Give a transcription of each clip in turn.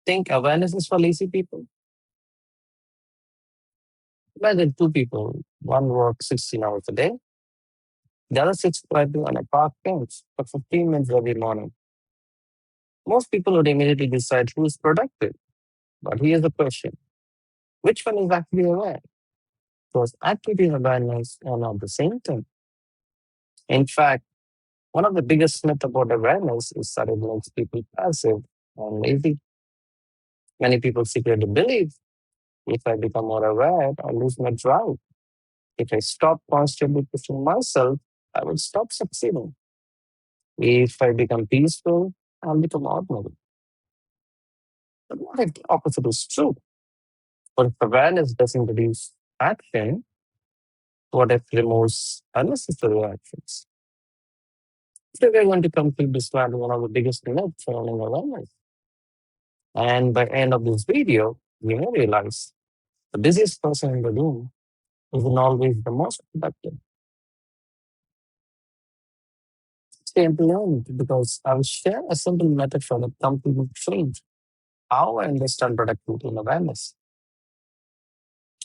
Think awareness is for lazy people? Imagine two people, one works 16 hours a day, the other sits quietly on a park bench for 15 minutes every morning. Most people would immediately decide who is productive. But here's the question: which one is actually aware? Because activity and awareness are not the same thing. In fact, one of the biggest myths about awareness is that it makes people passive and lazy. Many people secretly believe if I become more aware, I lose my drive. If I stop constantly pushing myself, I will stop succeeding. If I become peaceful, I'll become ordinary. But what if the opposite is true? What if awareness doesn't reduce action? What if it removes unnecessary actions? Today, we're going to completely dismantle one of the biggest myths surrounding awareness. And by the end of this video, you may realize the busiest person in the room isn't always the most productive. Stay tuned because I will share a simple method for the completely change how I understand productivity and awareness.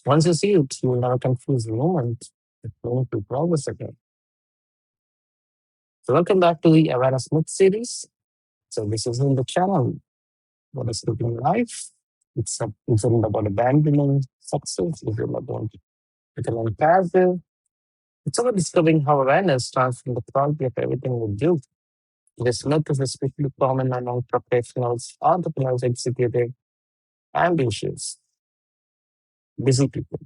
Once you see it, you will never confuse the moment with meaningful progress again. So welcome back to the Awareness Myth series. So this is in the channel. What is looking life? It's about abandoning success. It's about becoming passive. It's about discovering how awareness transforms the quality of everything we do. This myth is especially common among professionals, entrepreneurs, executives, ambitious, busy people.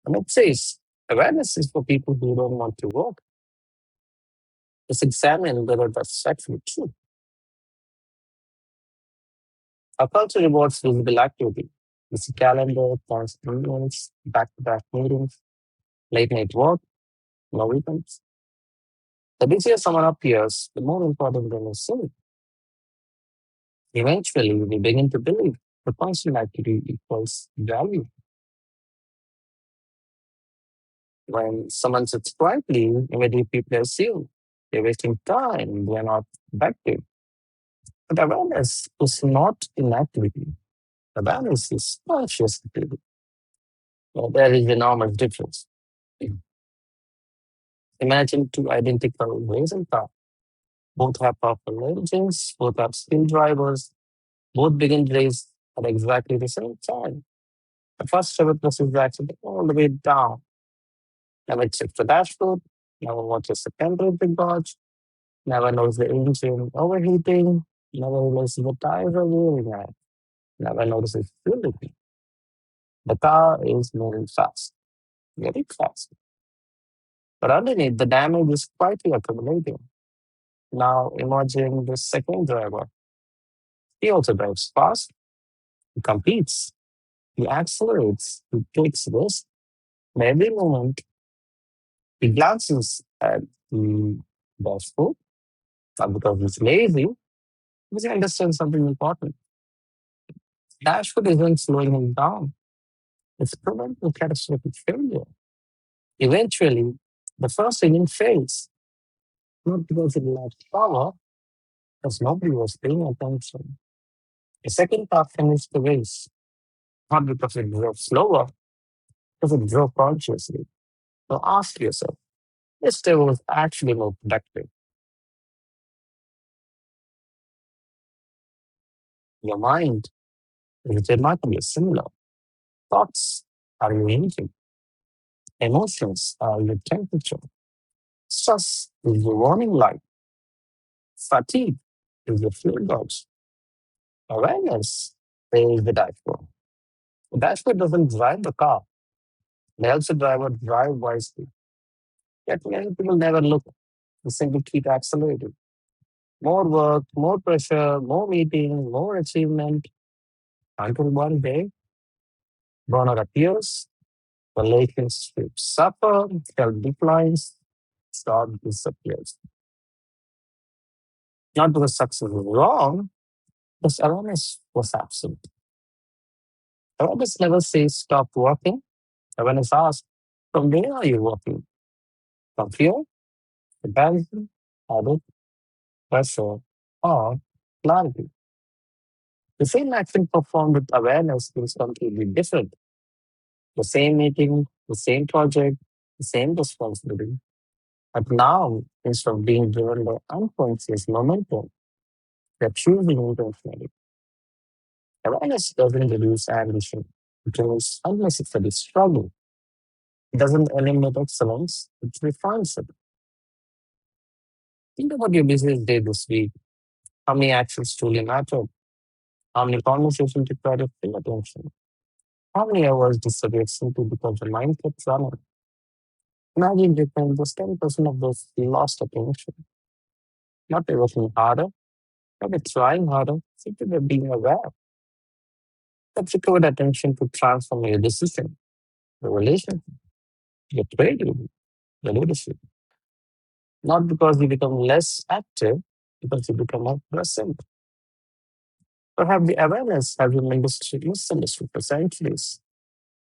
And it says awareness is for people who don't want to work. Let's examine whether that's actually true. Our culture rewards visible activity. We see calendar, constant emails, back-to-back meetings, late night work, no weekends. The busier someone appears, the more important they may seem. Eventually, we begin to believe the constant activity equals value. When someone sits quietly, immediately people assume they're wasting time, they're not productive. But awareness is not inactivity. Awareness is conscious activity. Well, there is enormous difference. Imagine two identical racing cars. Both have powerful engines, both have skilled drivers, both begin the race at exactly the same time. The first driver presses the accelerator all the way down. Never checks the dashboard, never watches the temperature gauge, never knows the engine overheating, never realizes the tires are wearing out, never notices fuel leaking. The car is moving fast, very fast. But underneath, the damage is quietly accumulating. Now imagine the second driver. He also drives fast, he competes, he accelerates, he takes risks. And every moment he glances at the dashboard, not because he's lazy, because he understands something important. Dashboard isn't slowing him down, it's preventing catastrophic failure. Eventually, the first engine fails, not because it lacked power, because nobody was paying attention. The second car finished the race, not because it drove slower, because it drove consciously. Now ask yourself, this day was actually more productive. Your mind is remarkably similar. Thoughts are your engine. Emotions are your temperature. Stress is your warning light. Fatigue is your fuel gauge. Awareness is the dashboard. The dashboard doesn't drive the car. It helps the driver drive wisely. Yet many people never look. They simply keep accelerating. More work, more pressure, more meeting, more achievement. Until one day, burnout appears, relationships suffer, health declines, job disappears. Not because success was wrong, because awareness was absent. Awareness never says stop working. Awareness asks, from where are you working? From fear, comparison, habit, pressure, or clarity. The same action performed with awareness feels completely different. The same meeting, the same project, the same responsibility. But now, instead of being driven by unconscious momentum, they're choosing intentionally. Awareness doesn't reduce ambition, it removes unnecessary struggle. It doesn't eliminate excellence, it refines it. Think about your business day this week. How many actions truly mattered? How many conversations required your full attention? How many hours disappeared simply because the mind kept running? Imagine you can just 10% of those lost attention. Not by working harder, not by trying harder, simply by being aware. That recovered attention to transform your decision, your relationship, your creativity, your leadership. Not because you become less active, because you become more present. Perhaps the awareness has been misunderstood for centuries.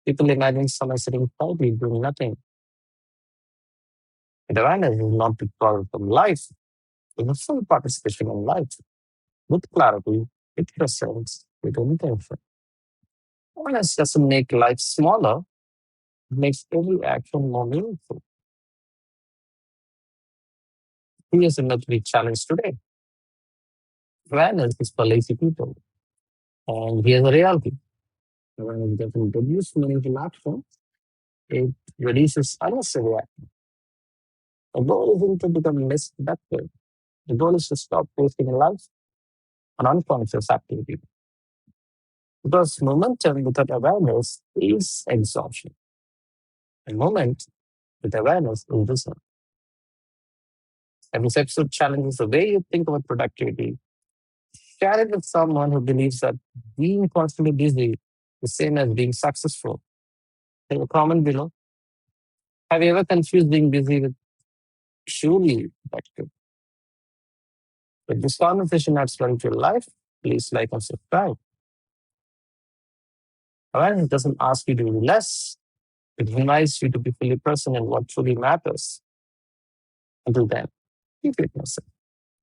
People imagine someone sitting quietly doing nothing. But awareness is not the product of life, it's a full participation in life, with clarity, with presence, with intention. Awareness doesn't make life smaller, it makes every action more meaningful. Here's another big challenge today. Awareness is for lazy people. And here's the reality. Awareness doesn't reduce meaningful action, it reduces unnecessary action. The goal isn't to become less productive. The goal is to stop wasting life on unconscious activity. Because momentum without awareness is exhaustion. And moment with awareness is wisdom. And this episode challenges the way you think about productivity. Share it with someone who believes that being constantly busy is the same as being successful. Leave a comment below. Have you ever confused being busy with truly productive? If this conversation adds value to your life, please like and subscribe. Awareness doesn't ask you to do less, it invites you to be fully present in what truly matters. Until then, keep it yourself.